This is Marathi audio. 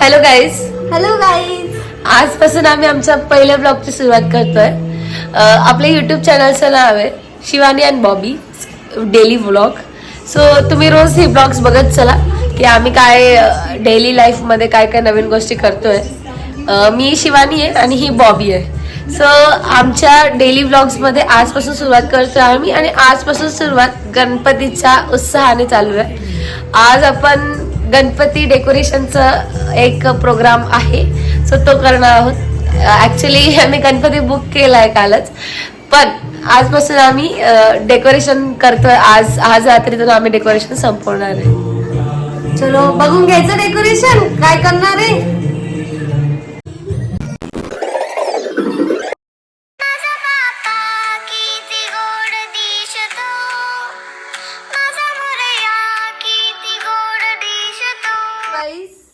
Hello guys. Hello guys. आजपासून आम्ही आमच्या पहिल्या ब्लॉगची सुरुवात करतोय. आपल्या युट्यूब चॅनलचं नाव आहे Shivani and Bobby daily vlog. So तुम्ही रोज हे ब्लॉग्स बघत चला की आम्ही काय डेली लाईफमध्ये काय काय नवीन गोष्टी करतोय. मी शिवानी आहे आणि ही बॉबी आहे. सो आमच्या डेली व्लॉग्समध्ये आजपासून सुरुवात करतोय आम्ही आणि आजपासून सुरुवात गणपतीच्या उत्साहाने चालू आहे. आज आपण गणपती डेकोरेशनचा एक प्रोग्राम आहे, सो तो करणार आहोत. ॲक्च्युली आम्ही गणपती बुक केला आहे कालच, पण आजपासून आम्ही डेकोरेशन करतोय. आज रात्रीतून आम्ही डेकोरेशन संपवणार आहे. चलो बघून घ्यायचं डेकोरेशन काय करणार आहे.